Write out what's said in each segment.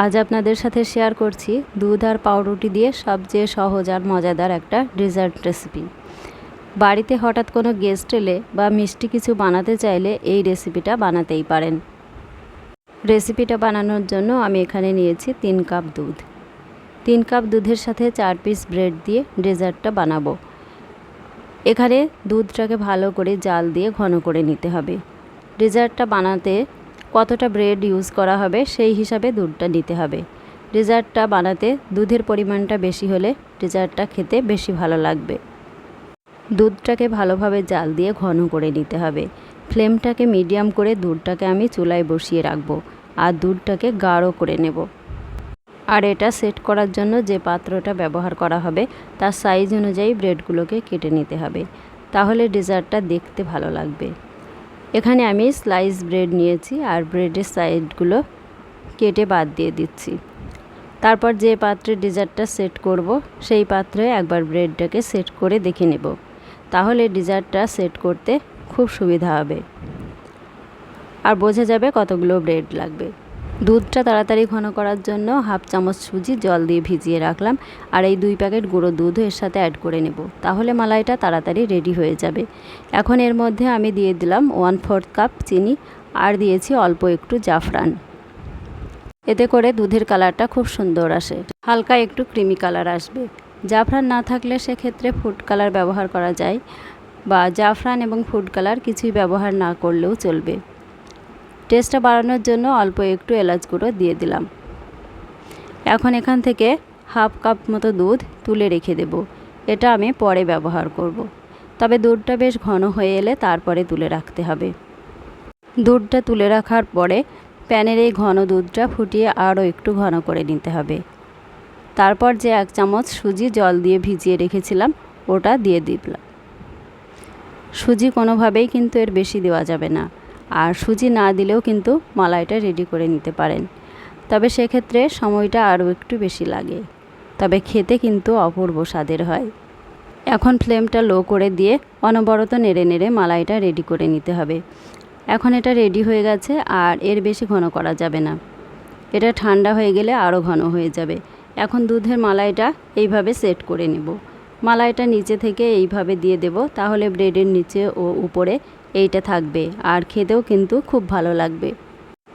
আজ আপনাদের সাথে শেয়ার করছি দুধ আর পাউরুটি দিয়ে সবচেয়ে সহজ আর মজাদার একটা ডেজার্ট রেসিপি। বাড়িতে হঠাৎ কোনো গেস্ট এলে বা মিষ্টি কিছু বানাতে চাইলে এই রেসিপিটা বানাতেই পারেন। রেসিপিটা বানানোর জন্য আমি এখানে নিয়েছি 3 কাপ দুধ। 3 কাপ দুধের সাথে 4 পিস ব্রেড দিয়ে ডেজার্টটা বানাবো। এখানে দুধটাকে ভালো করে জাল দিয়ে ঘন করে নিতে হবে। ডেজার্টটা বানাতে কতটা ব্রেড ইউজ করা হবে সেই হিসাবে দুধটা নিতে হবে। ডেজার্টটা বানাতে দুধের পরিমাণটা বেশি হলে ডেজার্টটা খেতে বেশি ভালো লাগবে। দুধটাকে ভালোভাবে জাল দিয়ে ঘন করে নিতে হবে। ফ্লেমটাকে মিডিয়াম করে দুধটাকে আমি চুলায় বসিয়ে রাখবো আর দুধটাকে গাঢ় করে নেব। আর এটা সেট করার জন্য যে পাত্রটা ব্যবহার করা হবে তার সাইজ অনুযায়ী ব্রেডগুলোকে কেটে নিতে হবে, তাহলে ডেজার্টটা দেখতে ভালো লাগবে। এখানে আমি স্লাইস ব্রেড নিয়েছি আর ব্রেডের সাইডগুলো কেটে বাদ দিয়ে দিচ্ছি। তারপর যে পাত্রে ডেজার্টটা সেট করব সেই পাত্রে একবার ব্রেডটাকে সেট করে দেখে নেব, তাহলে ডেজার্টটা সেট করতে খুব সুবিধা হবে আর বোঝা যাবে কতগুলো ব্রেড লাগবে। দুধটা তাড়াতাড়ি ঘন করার জন্য হাফ চামচ সুজি জল দিয়ে ভিজিয়ে রাখলাম আর এই 2 প্যাকেট গুঁড়ো দুধ এর সাথে অ্যাড করে নেব, তাহলে মালাইটা তাড়াতাড়ি রেডি হয়ে যাবে। এখন এর মধ্যে আমি দিয়ে দিলাম 1/4 কাপ চিনি আর দিয়েছি অল্প একটু জাফরান। এতে করে দুধের কালারটা খুব সুন্দর আসে, হালকা একটু ক্রিমি কালার আসবে। জাফরান না থাকলে সেক্ষেত্রে ফুড কালার ব্যবহার করা যায়, বা জাফরান এবং ফুড কালার কিছুই ব্যবহার না করলেও চলবে। টেস্টটা বাড়ানোর জন্য অল্প একটু এলাচ গুঁড়ো দিয়ে দিলাম। এখন এখান থেকে হাফ কাপ মতো দুধ তুলে রেখে দেব, এটা আমি পরে ব্যবহার করব। তবে দুধটা বেশ ঘন হয়ে এলে তারপরে তুলে রাখতে হবে। দুধটা তুলে রাখার পরে প্যানের এই ঘন দুধটা ফুটিয়ে আরও একটু ঘন করে নিতে হবে। তারপর যে 1 চামচ সুজি জল দিয়ে ভিজিয়ে রেখেছিলাম ওটা দিয়ে দিলাম। সুজি কোনোভাবেই কিন্তু এর বেশি দেওয়া যাবে না, আর সুজি না দিলেও কিন্তু মালাইটা রেডি করে নিতে পারেন, তবে সেক্ষেত্রে সময়টা আরও একটু বেশি লাগে, তবে খেতে কিন্তু অপূর্ব স্বাদের হয়। এখন ফ্লেমটা লো করে দিয়ে অনবরত নেড়ে নেড়ে মালাইটা রেডি করে নিতে হবে। এখন এটা রেডি হয়ে গেছে আর এর বেশি ঘন করা যাবে না, এটা ঠান্ডা হয়ে গেলে আরও ঘন হয়ে যাবে। এখন দুধের মালাইটা এইভাবে সেট করে নেব। মালাইটা নিচে থেকে এইভাবে দিয়ে দেব, তাহলে ব্রেডের নিচে ও উপরে এইটা থাকবে আর খেতেও কিন্তু খুব ভালো লাগবে।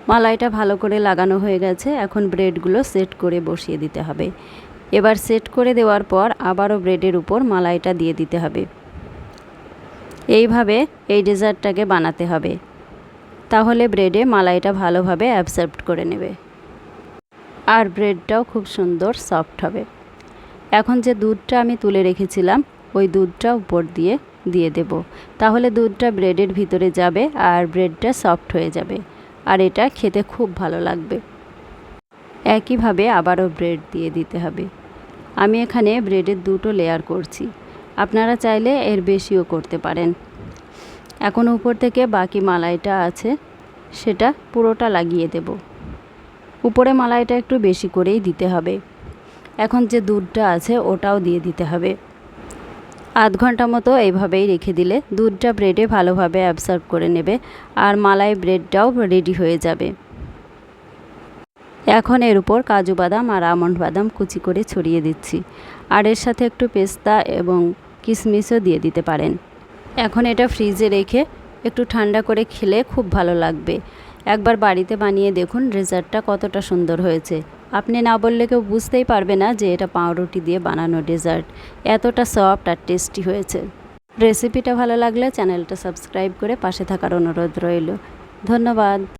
মালাইটা ভালো করে লাগানো হয়ে গেছে, এখন ব্রেডগুলো সেট করে বসিয়ে দিতে হবে। এবার সেট করে দেওয়ার পর আবারও ব্রেডের উপর মালাইটা দিয়ে দিতে হবে। এইভাবে এই ডেজার্টটাকে বানাতে হবে, তাহলে ব্রেডে মালাইটা ভালোভাবে অ্যাবসর্ব করে নেবে আর ব্রেডটাও খুব সুন্দর সফট হবে। এখন যে দুধটা আমি তুলে রেখেছিলাম ওই দুধটা উপর দিয়ে দেব, তাহলে দুধটা ব্রেডের ভিতরে যাবে আর ব্রেডটা সফট হয়ে যাবে আর এটা খেতে খুব ভালো লাগবে। একইভাবে আবারও ব্রেড দিয়ে দিতে হবে। আমি এখানে ব্রেডের 2টো লেয়ার করছি, আপনারা চাইলে এর বেশিও করতে পারেন। এখন উপর থেকে বাকি মালাইটা আছে সেটা পুরোটা লাগিয়ে দেব। উপরে মালাইটা একটু বেশি করেই দিতে হবে। এখন যে দুধটা আছে ওটাও দিয়ে দিতে হবে। আধ ঘন্টা মতো এইভাবেই রেখে দিলে দুধটা ব্রেডে ভালোভাবে অ্যাবসর্ব করে নেবে আর মালাই ব্রেডটাও রেডি হয়ে যাবে। এখন এর উপর কাজু বাদাম আর আমন্ড বাদাম কুচি করে ছড়িয়ে দিচ্ছি, আর এর সাথে একটু পেস্তা এবং কিশমিশও দিয়ে দিতে পারেন। এখন এটা ফ্রিজে রেখে একটু ঠান্ডা করে খেলে খুব ভালো লাগবে। একবার বাড়িতে বানিয়ে দেখুন ডেজার্টটা কতটা সুন্দর হয়েছে। আপনি না বললে কেউ বুঝতেই পারবে না যে এটা পাউরুটি দিয়ে বানানো ডেজার্ট, এতটা সফট আর টেস্টি হয়েছে। রেসিপিটা ভালো লাগলে চ্যানেলটা সাবস্ক্রাইব করে পাশে থাকার অনুরোধ রইল। ধন্যবাদ।